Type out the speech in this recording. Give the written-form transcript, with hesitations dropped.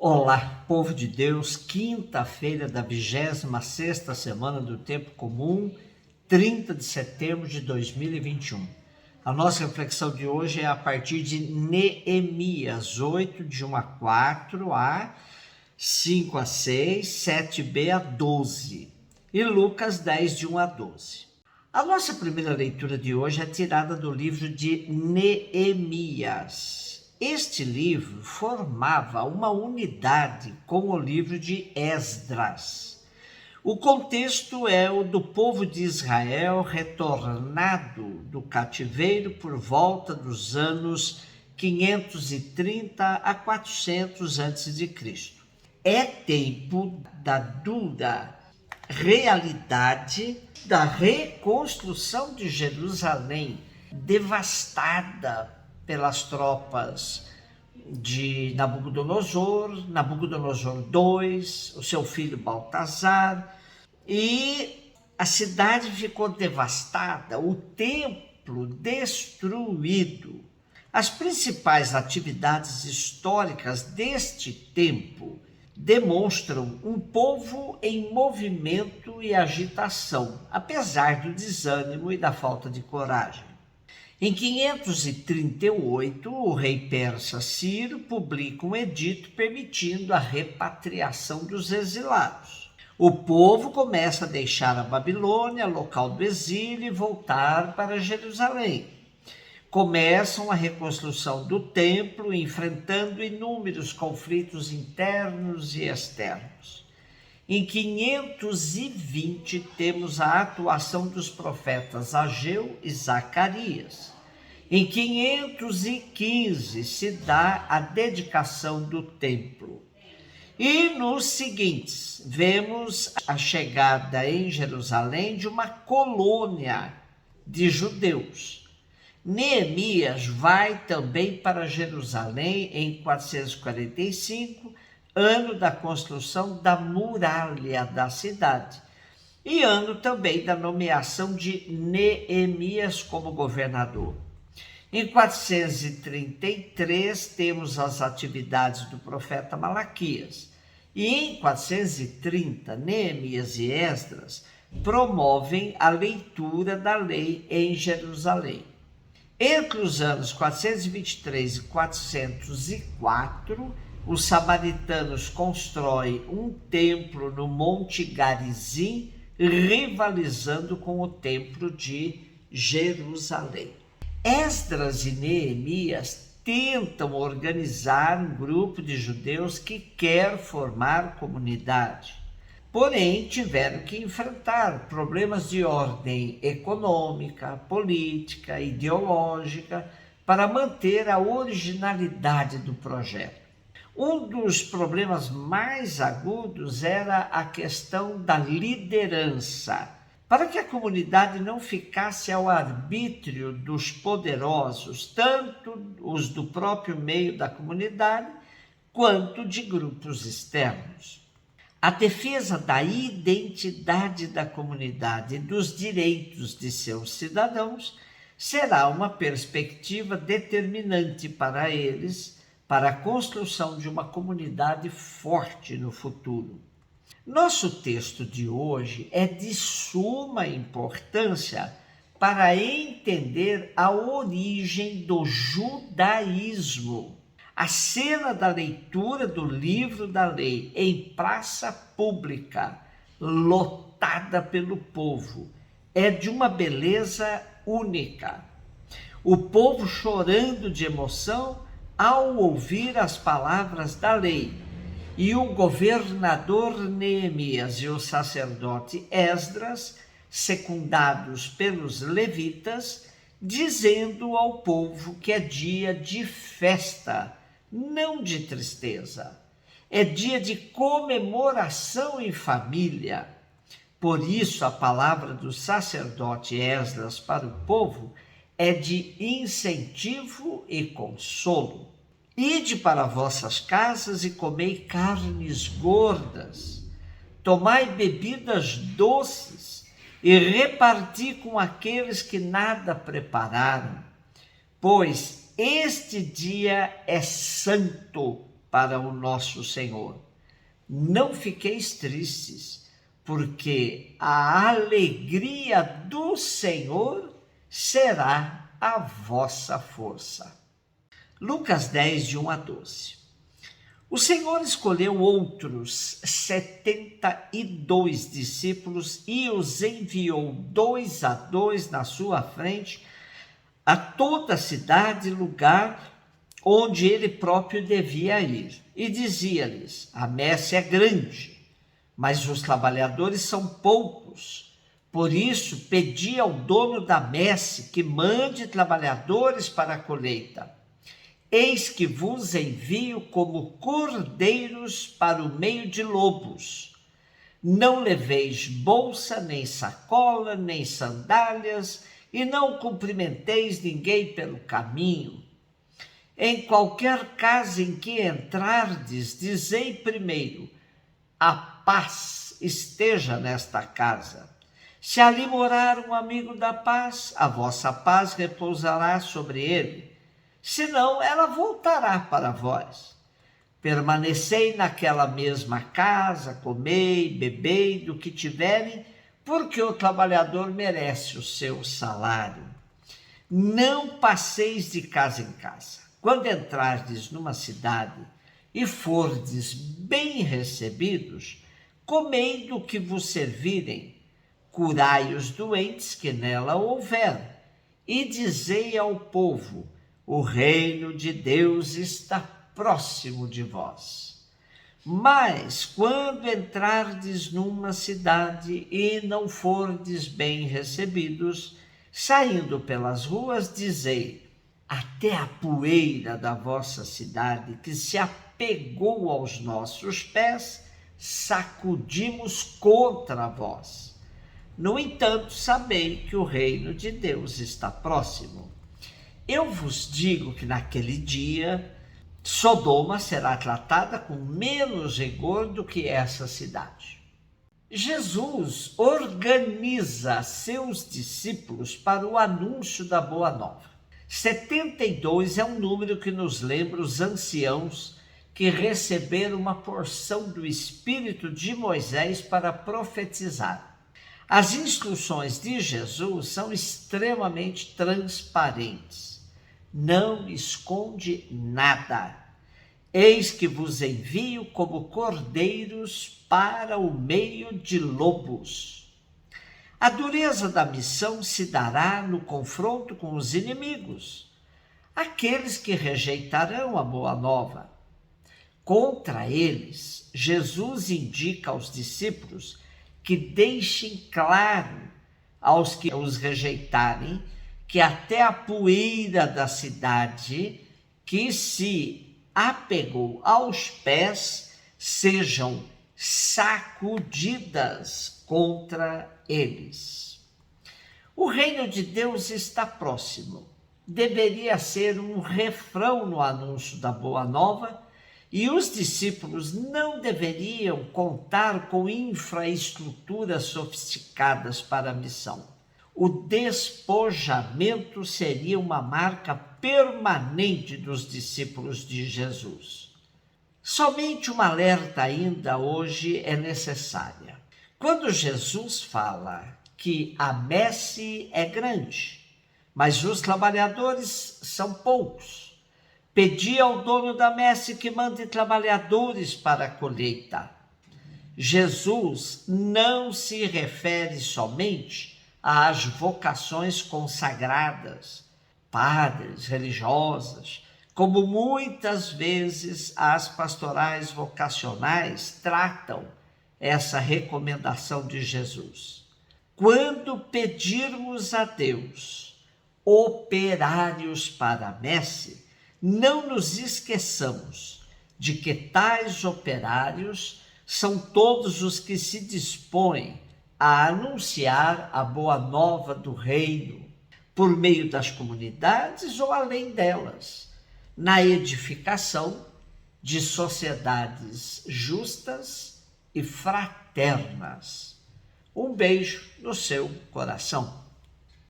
Olá, povo de Deus, quinta-feira da 26ª semana do Tempo Comum, 30 de setembro de 2021. A nossa reflexão de hoje é a partir de Neemias 8, de 1 a 4, a 5 a 6, 7b a 12 e Lucas 10, de 1 a 12. A nossa primeira leitura de hoje é tirada do livro de Neemias. Este livro formava uma unidade com o livro de Esdras. O contexto é o do povo de Israel retornado do cativeiro por volta dos anos 530 a 400 a.C. É tempo da dura realidade da reconstrução de Jerusalém, devastada pelas tropas de Nabucodonosor II, o seu filho Baltazar, e a cidade ficou devastada, o templo destruído. As principais atividades históricas deste tempo demonstram um povo em movimento e agitação, apesar do desânimo e da falta de coragem. Em 538, o rei persa Ciro publica um edito permitindo a repatriação dos exilados. O povo começa a deixar a Babilônia, local do exílio, e voltar para Jerusalém. Começam a reconstrução do templo, enfrentando inúmeros conflitos internos e externos. Em 520, temos a atuação dos profetas Ageu e Zacarias. Em 515, se dá a dedicação do templo. E nos seguintes, vemos a chegada em Jerusalém de uma colônia de judeus. Neemias vai também para Jerusalém em 445, ano da construção da muralha da cidade, e ano também da nomeação de Neemias como governador. Em 433, temos as atividades do profeta Malaquias, e em 430, Neemias e Esdras promovem a leitura da lei em Jerusalém. Entre os anos 423 e 404, os samaritanos constroem um templo no Monte Garizim, rivalizando com o templo de Jerusalém. Esdras e Neemias tentam organizar um grupo de judeus que quer formar comunidade. Porém, tiveram que enfrentar problemas de ordem econômica, política, ideológica, para manter a originalidade do projeto. Um dos problemas mais agudos era a questão da liderança. Para que a comunidade não ficasse ao arbítrio dos poderosos, tanto os do próprio meio da comunidade, quanto de grupos externos. A defesa da identidade da comunidade e dos direitos de seus cidadãos será uma perspectiva determinante para eles, para a construção de uma comunidade forte no futuro. Nosso texto de hoje é de suma importância para entender a origem do judaísmo. A cena da leitura do livro da lei em praça pública, lotada pelo povo, é de uma beleza única. O povo chorando de emoção ao ouvir as palavras da lei, e o governador Neemias e o sacerdote Esdras, secundados pelos levitas, dizendo ao povo que é dia de festa, não de tristeza. É dia de comemoração em família. Por isso, a palavra do sacerdote Esdras para o povo é de incentivo e consolo. Ide para vossas casas e comei carnes gordas, tomai bebidas doces e reparti com aqueles que nada prepararam, pois este dia é santo para o nosso Senhor. Não fiqueis tristes, porque a alegria do Senhor será a vossa força. Lucas 10, de 1 a 12. O Senhor escolheu outros 72 discípulos e os enviou 2 a 2 na sua frente a toda a cidade e lugar onde ele próprio devia ir. E dizia-lhes: a messe é grande, mas os trabalhadores são poucos. Por isso, pedi ao dono da messe que mande trabalhadores para a colheita. Eis que vos envio como cordeiros para o meio de lobos. Não leveis bolsa, nem sacola, nem sandálias, e não cumprimenteis ninguém pelo caminho. Em qualquer casa em que entrardes, dizei primeiro: a paz esteja nesta casa. Se ali morar um amigo da paz, a vossa paz repousará sobre ele. Senão ela voltará para vós. Permanecei naquela mesma casa, comei, bebei do que tiverem, porque o trabalhador merece o seu salário. Não passeis de casa em casa. Quando entrardes numa cidade e fordes bem recebidos, comei do que vos servirem, curai os doentes que nela houver, e dizei ao povo: o reino de Deus está próximo de vós. Mas quando entrardes numa cidade e não fordes bem recebidos, saindo pelas ruas, dizei: até a poeira da vossa cidade que se apegou aos nossos pés, sacudimos contra vós. No entanto, sabei que o reino de Deus está próximo. Eu vos digo que naquele dia, Sodoma será tratada com menos rigor do que essa cidade. Jesus organiza seus discípulos para o anúncio da Boa Nova. 72 é um número que nos lembra os anciãos que receberam uma porção do Espírito de Moisés para profetizar. As instruções de Jesus são extremamente transparentes. Não esconde nada. Eis que vos envio como cordeiros para o meio de lobos. A dureza da missão se dará no confronto com os inimigos, aqueles que rejeitarão a boa nova. Contra eles, Jesus indica aos discípulos que deixem claro aos que os rejeitarem que até a poeira da cidade que se apegou aos pés sejam sacudidas contra eles. O reino de Deus está próximo. Deveria ser um refrão no anúncio da Boa Nova, e os discípulos não deveriam contar com infraestruturas sofisticadas para a missão. O despojamento seria uma marca permanente dos discípulos de Jesus. Somente uma alerta ainda hoje é necessária. Quando Jesus fala que a messe é grande, mas os trabalhadores são poucos, pedi ao dono da messe que mande trabalhadores para a colheita. Jesus não se refere somente às vocações consagradas, padres, religiosas, como muitas vezes as pastorais vocacionais tratam essa recomendação de Jesus. Quando pedirmos a Deus operários para a messe, não nos esqueçamos de que tais operários são todos os que se dispõem a anunciar a boa nova do reino, por meio das comunidades ou além delas, na edificação de sociedades justas e fraternas. Um beijo no seu coração.